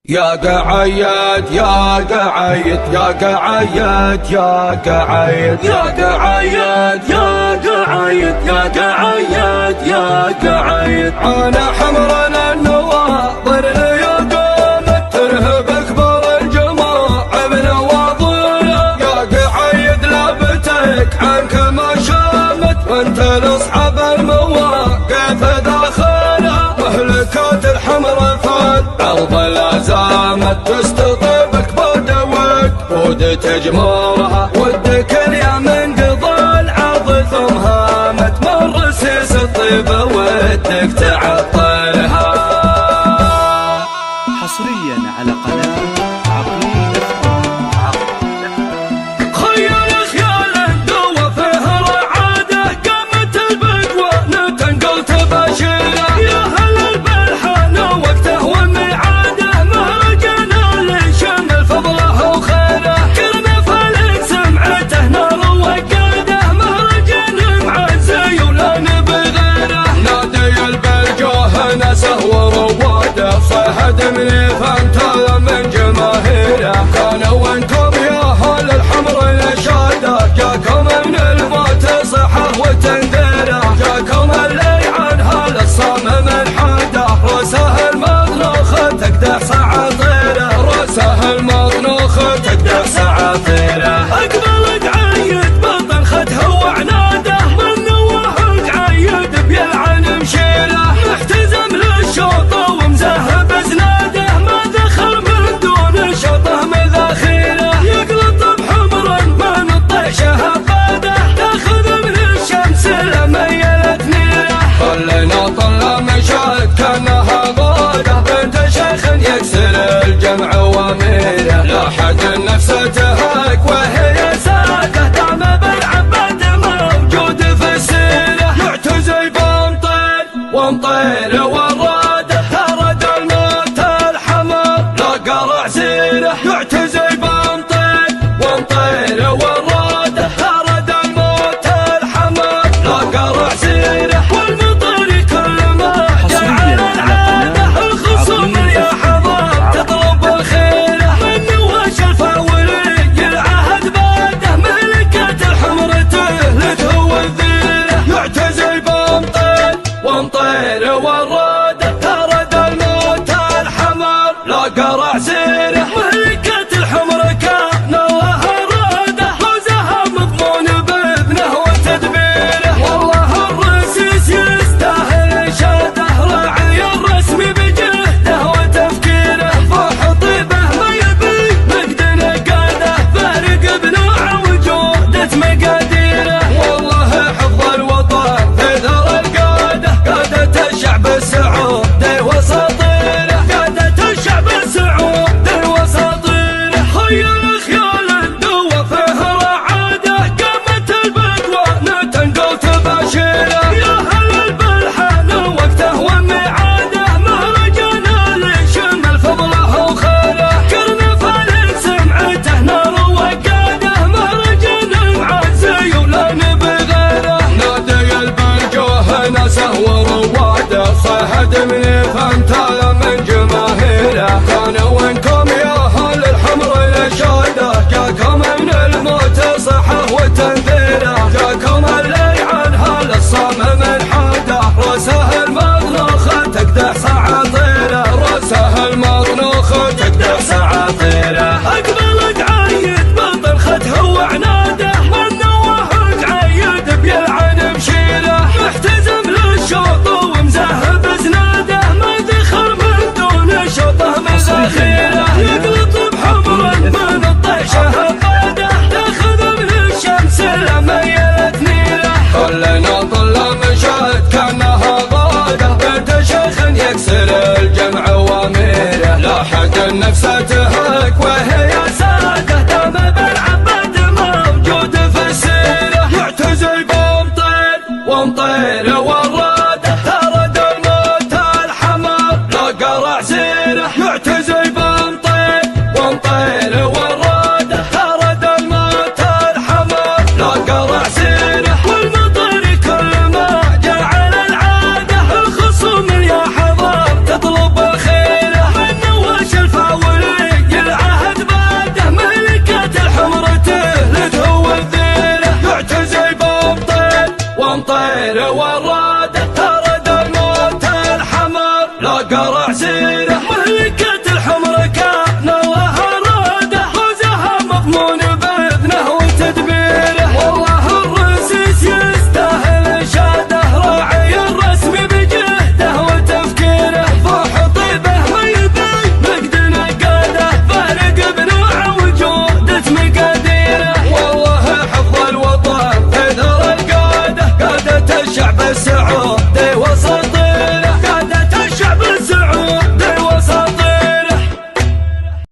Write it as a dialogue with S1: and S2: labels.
S1: يا قعيد يا قعيد يا قعيد يا قعيد يا قعيد يا قعيد يا قعيد يا قعيد انا حمرنا النواظر يا قوم ترهب اكبر الجماعة بنواظر يا قعيد لابتك عنك ما شامت وانت لاصحاب المواقف داخله مهلكات الحمر فات عرض لازامت تستطيبك بود تجمرها ودك اليوم انقضى العرض ثم هامت مر سيس الطيبة ودك تعطلها.
S2: حصريا على قناة عقيل
S1: خيال خيال دوا فيه رعاده قامت البقوة نتنقل تباشيره يا هل البلحان وقته وميعاده مهرجنا لشمل فضله وخيره كرنا فلك سمعته نار وقاده مهرجنا معزي ولا نبي غيره نادي البلجوه ناسه ورواده صهد من فانتظر من جماهيره كانوا وانتم يا اهل الحمر الاشاده جاكم من الموت صحه وتنذيره جاكم اللي عن هال الصمم الحاده راسه المطنوخ تقدح سعاطيره راسه المطنوخ تقدح سعاطيره اقبل قعيد بطن خده وعناده من نواه قعيد بيلعن مشيله محتزم للشوط ومزهب زناده ما دخل من دون شوطه مذاخيره يقلط بحمر من الطيشه قاده تاخذ من الشمس لميلت نيره خلينا طلع مشاهد كانها غاده بنت شيخ يكسر الجمع واميره لا حد نفسه تهاك وهي ساده دام بالعباد موجود في السيره يعتزي بمطير ومطير وراده ترد الموت الحمر لا قرع سيره يعتزي بمطير ومطير وراده ترد الموت الحمر لا قرع سيره والمطر كل ما جعل العاده الخصوم يا حضر تطلب الخيره من نواش الفاولي العهد باده ملكة الحمر تهلك هو الذيره يعتزي بمطير ومطير وراده ترد الموت الحمر لا قرع سيره ملكة الحمر كان الله راده فوزها مضمون بابنه وتدبيره والله الرسيس يستاهل شاده راعي الرسم بجهده وتفكيره فوح طيبه ما يبي مجد نقاده فارق بنوع وجودة مقاديره والله حفظ الوطن في ثر القاده قادة الشعب السعودي وساطيره قادة الشعب السعودي وساطيره خيال خيال الدوا فيه رعاده قامت البقوة نتنقل تباشيره يا هل البلحان وقته وميعاده مهرجنا لشمل فضله وخيره كرنا فلك سمعته نار وقاده مهرجنا معزي ولا نبي غيره نادي البلجوه ناسه ورواده صهد من فانتظر من جماهيره كانوا وانكم يا اهل الحمر الاشاده جاكم من الموت صحه وتنذيره جاكم اللي عن هال الصمم الحاده راسه المطنوخ تقدح سعاطيره راسه المطنوخ تقدح سعاطيره اقبل قعيد بطن خده وعناده من نواه قعيد بيلعن مشيله محتزم للشوط ومزهب زناده ما دخل من دون شوطه مذاخيره يقلط بحمر من الطيشه قاده تاخذ من الشمس لميلت نيره خلينا طلع مشاهد كانها غاده بنت شيخ يكسر الجمع واميره لا حد نفسه تهاك وهي ساده دام بالعباد موجود في السيره يعتزي بمطير ومطير وراده ترد الموت الحمر لا قرع سيره يعتزي بمطير ومطير وراده ترد الموت الحمر لا قرع سيره والمطر كل ما جعل العاده الخصوم يا حضر تطلب الخيره من نواش الفاولي قرع